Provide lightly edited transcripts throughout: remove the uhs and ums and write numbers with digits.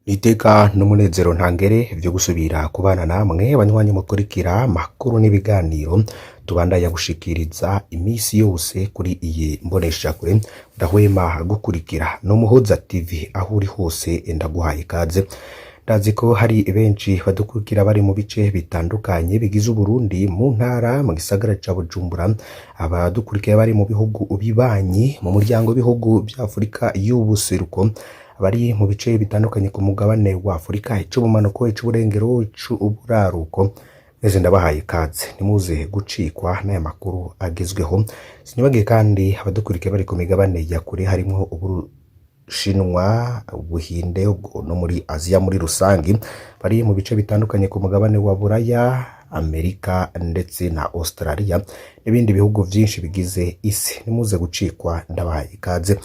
Iteka n'umunezero ntangere vyo gusubira kubana namwe banywanyi mukurikira makuru n'ibiganiro tubandanya gushikiriza imisi yose kuri iyi mboneshakure ndahwema gukurikira no Muhoza TV aho uri hose ndaguhaye ikaze. Ndazi ko hari benshi badukurikira bari mu bice bitandukanye bigize Burundi, mu ntara, mu gisagara ca Bujumbura, abadukurikira bari mu bihugu bibanyi mu muryango w'ibihugu bya Afrika y'ubuseruko, bari mu bice bitandukanye ku mugabane wa Afrika, ic'ubumanuko, ic'uburengero, ic'uburaruko. Mwese ndabahaye ikaze, nimuze gucikwa n'aya makuru agezweho. Sinibagiye kandi abadukurikira bari ku migabane ya kure harimo Shinwa, Ubuhinde no muri Aziya muri rusangi, bari mu bice bitandukanye ku mugabane wa Buraya, Amerika ndetse na Australia n'ibindi bihugu vyinshi bigize isi. Nimuze gucikwa ndabahaye ikaze.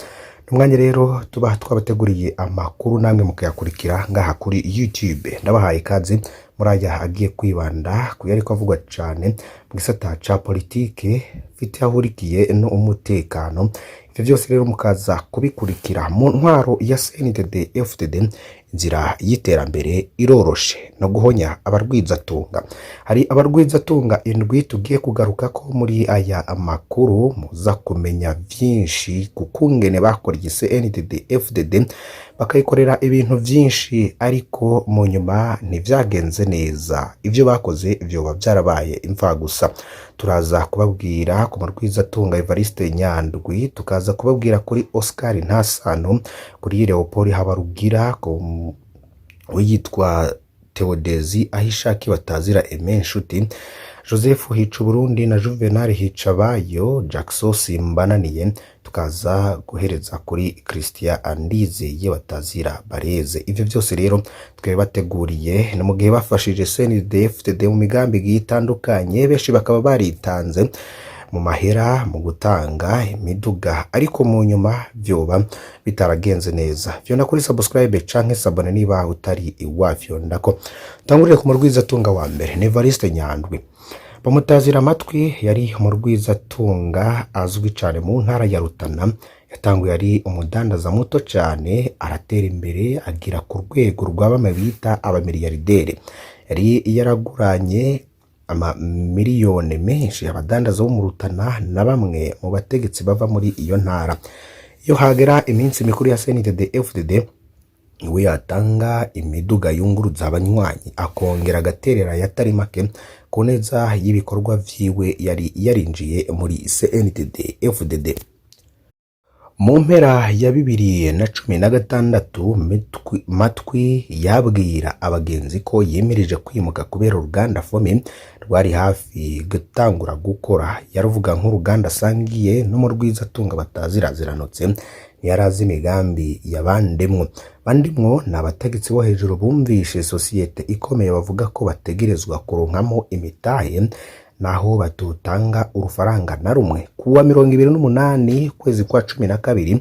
Umwanya rero tuba twabateguriye amakuru namwe mukayakurikira ngaha kuri YouTube. Ndabahaye ikaze muraya agiye kwibanda kuyari ko avugwa cyane mu gisata ca politike fite ahurikiye no umutekano. Ivyo byose rero mukaza kubikurikira mu ntwaro ya CNDD-FDD. Inzira y'iterambere iroroshe no guhonya abarwizatunga. Hari abarwizatunga indwi tugiye kugaruka ko muri aya amakuru, muza kumenya vyinshi kukungene bakora CNDD-FDD bakayikorera ibintu vyinshi ariko mu nyuma ntivyagenze neza. Ivyo bakoze vyoba vyarabaye imfa gusa. Turaza kubabwira ku marwizatunga Evariste Nyandwi, tukaza kubabwira kuri Oscar Ntasano, kuri Leopold Habarugira, uyitwa Theodezi Ahishaki batazira Aime Nshuti, Joseph Hica Burundi na Juvenal Hicabayo, Jackson Simbananiye, tukaza guhereza kuri Christian Andizeye batazira Bareze. Ivyo byose rero twe bateguriye no mu gihe bafashije CNDD-FDD mu migambi gitandukanye, benshi bakaba baritanze mu mahera mu gutanga imiduga ariko mu nyuma vyoba bitaragenze neza. Vyona kuri subscribe canke sabone niba utari iwavyo ndako. Tangurire ku murwizatunga wa mbere ni Evariste Nyandwi. Bamutazira amatwi, yari umurwizatunga azwi cyane mu ntara ya Rutana. Yatanguye ari umudandaza muto cyane, aratera imbere agira ku rwego rw'abame bita abamiliyarderi. Yari yaraguranye miliyoni menshi abadandaza bo mu Rutana na bamwe mu bategetsi bava muri iyo ntara. Iyo hagera iminsi mikuru ya CNDD-FDD, we yatanga imiduga yunguruza abanywanyi, akongera agaterera yatari make ku neza y'ibikorwa vyiwe yari yarinjiye muri CNDD-FDD. Mu mpera ya 2016 Matwi yabwira abagenzi ko yemereje kwimuka kubera uruganda Fomi rwari hafi gutangura gukora. Yaruvuga nk'uruganda sangiye no mu rwizatunga bataziraziranotse, yarazi imigambi yabandemwo. Bandimwo n'abategetsi bo hejuru bumvishe societe ikomeye bavuga ko bategerezwa kuronkamo imitahe naho batutanga urufaranga na rumwe. Kuwa 28 kwezi kwa 12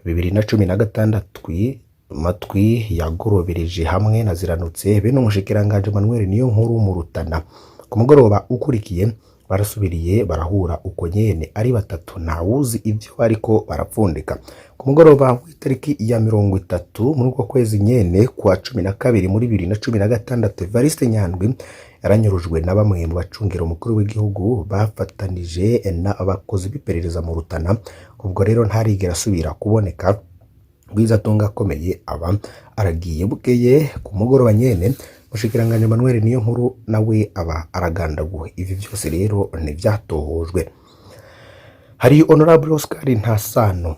2016 Matwi yagorobereje hamwe na Ziranotse bene umushikiranganje Emmanuel Niyonkuru mu Rutana. Ku mugoroba ukurikiye barasubiriye barahura uko nyene ari batatu, ntawuzi ivyo bariko barapfundika. Ku mugoroba w'itariki ya 30 muri uko kwezi nyene kwa 12 muri 2016 Evariste Nyandwi yaranyurujwe na bamwe mu bacungiro mukuru w'igihugu bafatanije n'abakozi b'iperereza mu Rutana. Ubwo rero ntarigera asubira kuboneka. Rwizatunga akomeye aba aragiye. Bukeye ku mugoroba nyene mushikiranganje Emmanuel Niyonkuru nawe aba aragandaguwe. Ivi byose rero ntivyatohojwe. Hari Honorable Oscar Ntasano,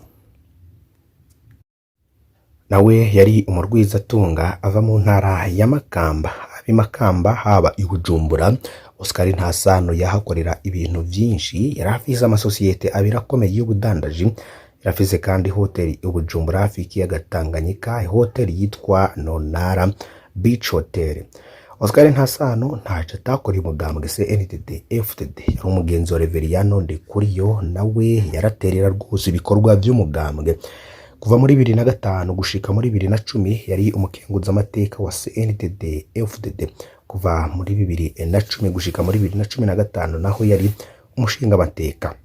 nawe yari umurwizatunga ava mu ntara ya Makamba. Makamba haba i Bujumbura. Oscar Ntasano yahakorera ibintu vyinshi. Yarafise amasosiyete abiri akomeye y'ubudandaji. Yarafise kandi hoteli i Bujumbura hafi y'ikiyaga Tanganyika, hoteli yitwa Nonara Beach Hotel. Oscar Ntasano ntaco atakora umugambwe CNDD-FDD. Yari umugenzi wa Reveriyano Ndekuriyo, nawe yaraterera rwose ibikorwa vy'umugambwe. Kuva muri 2005 gushika muri 2010 yari umukenguza amateka wa CNDD-FDD. Kuva muri 2010 gushika muri 2015 naho yari umushinga amateka.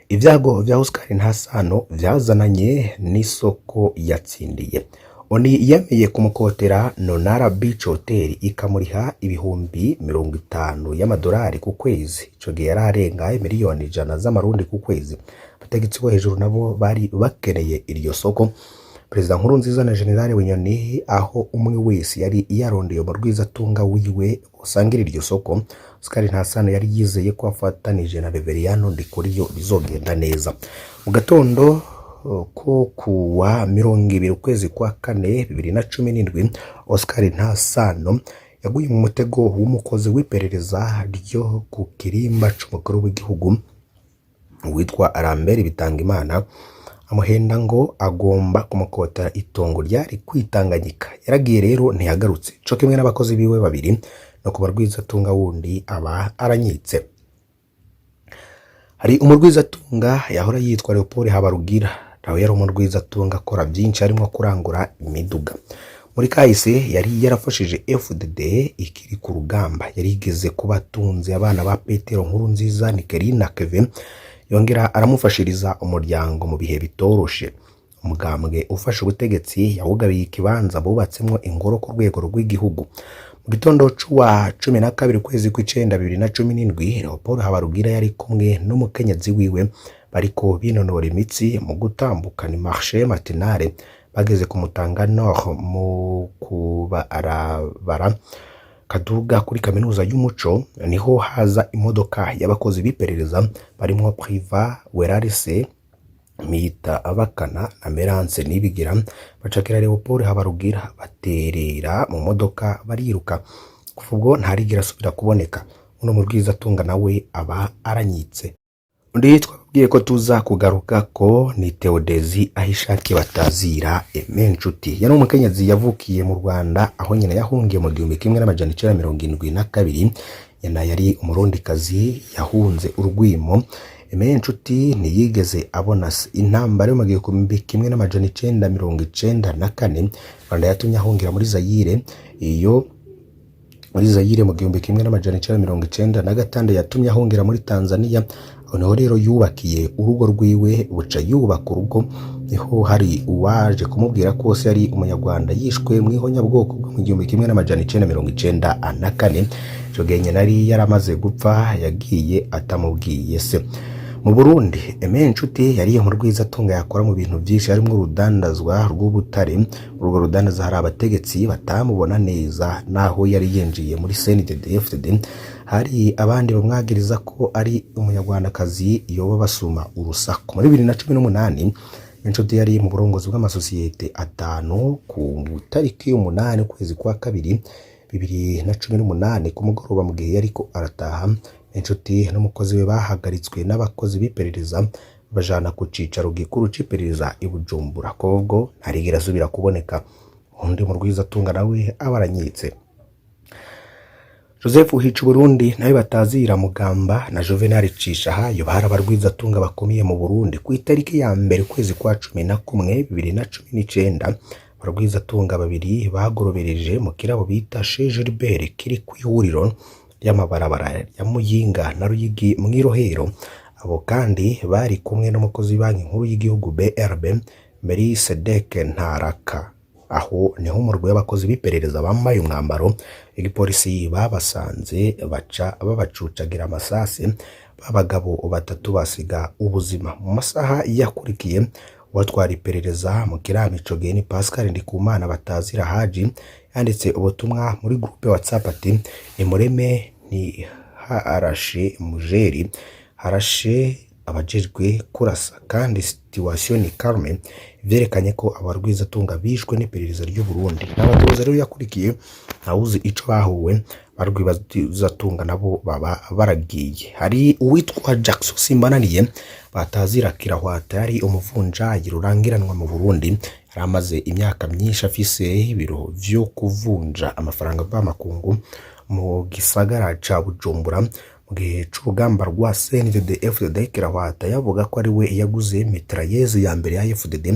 Ivyago vya Oscar Ntasano vyazananye n'isoko yatsindiye. Oni yemeye kumukotera Nonara Beach Hotel ikamuriha ibihumbi 50 y'amadolari ku kwezi. Ico gihe yararenga miliyoni 100 z'amarundi ku kwezi. Abategetsi bo hejuru nabo bari bakeneye iryo soko. Perezida Nkurunziza na General Bunyoni aho umwe wese yari yarondeye mu rwizatunga wiwe usangira iryo soko. Oscar Ntasano yari yizeye ko afatanije na Reveriyano Ndikuriyo bizogenda neza. Mu gatondo ko kuwa 20 ukwezi kwa kane 2017 Oscar Ntasano yaguye mu mutego w'umukozi w'iperereza ryo ku kirimba c'umukuru w'igihugu witwa Lambert Bitangimana, amuhenda ngo agomba kumukota itongo ryari kwitanganyika. Yaragiye rero ntiyagarutse, co kimwe n'abakozi biwe babiri no kubarwizatunga wundi aba aranyitse. Hari umurwizatunga yahora yitwa Leopold Habarugira, nawe yari umurwizatunga akora byinshi harimo kurangura imiduga. Muri kahise yari yarafashije FDD ikiri ku rugamba, yarigeze kubatunze abana ba Petero Nkurunziza, Nikerina Keve, yongera aramufashiriza umuryango mu bihe bitoroshe. Umugambwe ufashe ubutegetsi yawugabiye ikibanza bubatsemwo ingoro ku rwego rw'igihugu. Mu gitondo c'uwa 12 kwezi kw'icenda 2017 Leopold Habarugira yari kumwe n'umukenyezi wiwe bariko binonora imitsi mu gutambukana marché matinale. Bageze ku Mutanga Nord mu kubarabara kaduga kuri kaminuza y'umuco, niho haza imodoka y'abakozi b'iperereza barimo Priva Werarise Mita Abakana na Merance Nibigira. Bacakira Leopold Habarugira baterera mu modoka bariruka. Kuva ubwo ntarigira asubira kuboneka. Uno murwizatunga nawe aba aranyitse. Undi twabwiye ko tuza kugaruka ko ni Theodezi Ahishaki Batazira Aime Nshuti. Yari umukenyezi yavukiye mu Rwanda aho nyina yahungiye mu 1972. Nyina yari umurundikazi yahunze urwimo. Aime Nshuti ntiyigeze abona intambara yo mu 1994. Rwanda yatumye ahungira muri Zaire. Iyo muri Zaire mu 1996 yatumye ahungira muri Tanzania. Noneho rero yubakiye urugo rwiwe, buca yubaka urugo. Niho hari uwaje kumubwira ko se yari umunyarwanda yishwe mu ihonyabwoko mu 1994. Ico gihe nari yaramaze gupfa, yagiye atamubwiye se. Mu Burundi Aime Nshuti yari mu rwizatunga yakora mu bintu byinshi harimo urudandazwa rw'ubutare. Urwo rudandaza hari abategetsi batamubona neza, naho yari yenjiye muri CNDD-FDD. Hari abandi bamwagiriza ko ari umunyarwandakazi yoba basuma urusaku. Muri 2018 Nshuti yari mu burongozi bw'amasosiyete 5 ku tariki 8 kwezi kwa kabiri 2018 ku mugoroba mu gihe yariko arataha. Nshuti n'umukozi we bahagaritswe n'abakozi b'iperereza bajana ku cicaro gikuru c'iperereza i Bujumbura. Kobwo ntarigira asubira kuboneka. Undi mu rwizatunga nawe abaranyitse. Joseph Hicu Burundi nawe Batazira Mugamba na Juvenal Cishahayo bari abarwizatunga bakomeye mu Burundi. Ku itariki ya mbere kwezi kwa 11 2019 abarwizatunga babiri bagorobereje mu kirabo bita Chez Gilbert kiri ku ihuriro y'amabarabara ya Muyinga na Ruyigi mu Irohero. Abo kandi bari kumwe n'umukozi banki nkuru y'igihugu BRB Meri Sedeke Ntaraka. Aho niho umurwi w'abakozi b'iperereza bambaye umwambaro w'igipolisi babasanze baca babacucagira amasase. Babagabo batatu basiga ubuzima. Mu masaha yakurikiye watwara iperereza mu kirami ico gihe ni Pascal Ndikumana Batazira Haji yanditse ubutumwa muri groupe WhatsApp ati ni mureme ni harashe mujeri harashe abajejwe kurasa kandi situation ni calme. Vyerekanye ko abarwizatunga bishwe n'iperereza ry'u Burundi. N'abatoza rero yakurikiye ntawuzi ico bahuwe. Barwizatunga nabo baba baragiye. Hari uwitwa Jackson Simbananiye Batazira Kirahwata yari umuvunjayi rurangiranwa mu Burundi. Yaramaze imyaka myinshi afise ibiro vyo kuvunja amafaranga y'amakungu mu gisagara ca Bujumbura. Mu gihe c'urugamba rwa CNDD-FDD Kirahwata yavuga ko ari we yaguze mitrailleuses ya mbere ya FDD,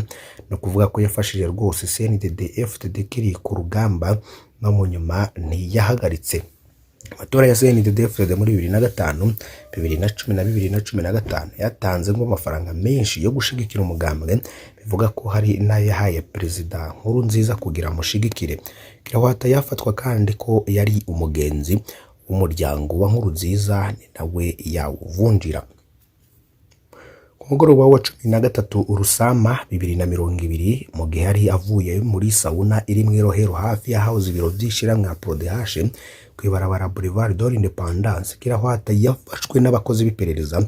no kuvuga ko yafashije rwose CNDD-FDD kiri ku rugamba no mu nyuma ntiyahagaritse. amatora ya CNDD-FDD muri 2005, 2010 na 2015 yatanze ngo amafaranga menshi yo gushigikira umugambwe, bivuga ko hari n'ayahaye Perezida Nkurunziza kugira mushigikire. Kirahwata yafatwa kandi ko yari umugenzi w'umuryango wa Nkurunziza, ni nawe yawuvunjira. Ku mugoroba wa 13 Rusama 2020, mu gihe yari avuye muri sauna iri mu Irohero hafi y'ahahoze ibiro by'ishiramwe PRODH kwibarabara Boulevard de l'Independance, Kirahwata yafashwe n'abakozi b'iperereza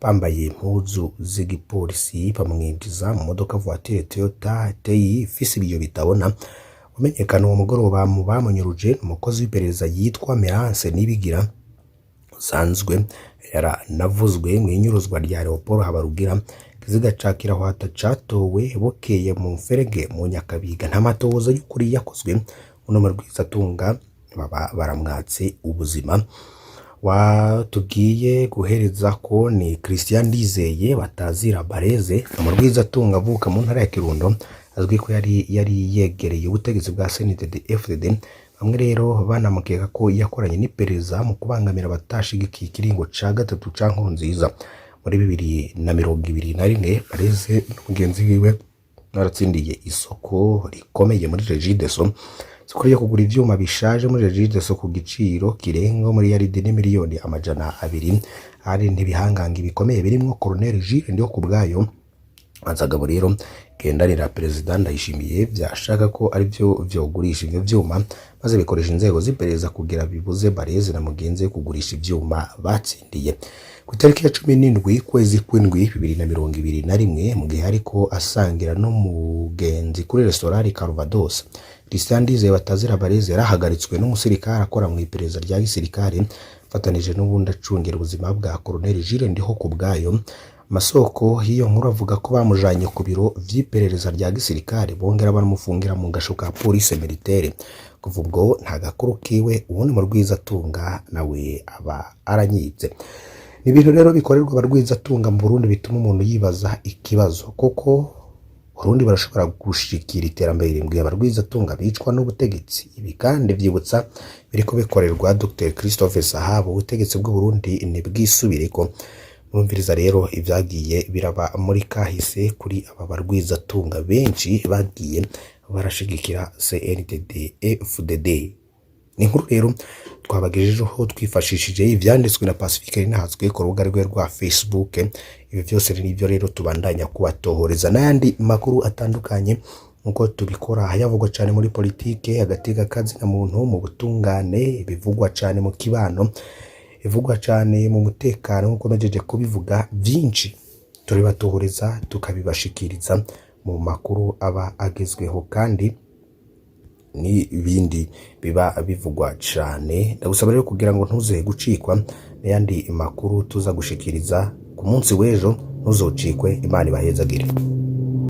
bambaye impuzu z'igipolisi bamwinjiza mu modoka voiture Toyota TI ifise ibiyo bitabona. Umenyekana uwo mugoroba mu bamunyuruje umukozi w'iperereza yitwa Merance Nibigira, usanzwe yaranavuzwe mu inyuruzwa rya Leopold Habarugira. Ikiziga ca Kirahwata catowe bukeye mu Mferege mu Nyakabiga. Nta matohoza y'ukuri yakozwe. Uno Rwizatunga baba baramwatse ubuzima. Watubwiye guhereza ko ni Christian Ndizeye batazira Bareze, Rwizatunga avuka mu ntara ya Kirundo, azwi ko yari yegereye ubutegetsi bwa CNDD-FDD. Bamwe rero banamukeka ko yakoranye n'iperereza mu kubangamira abatashigikiye ikiringo ca gatatu ca Nkurunziza. Muri 2021 Bareze n'umugenzi wiwe baratsindiye isoko rikomeye muri Regideso, soko yo kugura ivyuma bishaje muri Regideso ku giciro kirenga muri yaridi n'imiliyoni amajana 200. Hari ntibihanganga bikomeye birimo Colonel Jules Ndihokubwayo. Azagabo rero gendanira Perezida Ndayishimiye byashaka ko ari byo vyogurisha ivyo vyuma, maze bikoresha inzego z'iperereza kugira bibuze Bareze na mugenzi kugurisha ivyuma batsindiye. Ku itariki ya 17 kwezi kw'indwi 2021, mu gihe ariko asangira no mugenzi kuri restaurant Calvados, Christian Ndizeye batazira Bareze yarahagaritswe n'umusirikare akora mu iperereza rya gisirikare fatanije n'ubundi acungera ubuzima bwa Colonel Jules Ndihokubwayo. Masoko hiyo nkuru avuga ko bamujanye ku biro vy'iperereza rya gisirikare, bongera baramufungira mu gasho ka police militaire. Kuva ubwo nta gakuru kiwe, ubundi mu Rwizatunga nawe aba aranyitse. Ni ibintu rero bikorerwa abarwizatunga mu Burundi bituma umuntu yibaza ikibazo, koko Burundi barashobora gushikira iterambere mbwiye abarwizatunga bicwa n'ubutegetsi? Ibi kandi vyibutsa biriko bikorerwa Dr Christophe Sahabo, ubutegetsi bw'u Burundi ni bwisubireko. Murumviriza rero ivyagiye biraba muri kahise kuri aba barwizatunga benshi bagiye barashigikira CNDD-FDD. Ni inkuru rero twabagejejeho twifashishije ivyanditswe na Pacifique Nahazwe ku rubuga rwe rwa Facebook. Ibi byose nibyo rero tubandanya kubatohoreza n'ayandi makuru atandukanye nkuko tubikora, hayavugwa cyane muri politike, agateka kazi na muntu, mu butungane, bivugwa cyane mu kibano, ivugwa cyane mu mutekano. Nkuko najeje kubivuga byinshi turibatohoreza tukabibashikiriza mu makuru aba agezweho, kandi ni ibindi biba bivugwa cyane. Ndagusaba rero kugira ngo ntuze gucikwa n'ayandi makuru tuza gushikiriza ku munsi w'ejo, ntuzocikwe. Imana ibahezagire.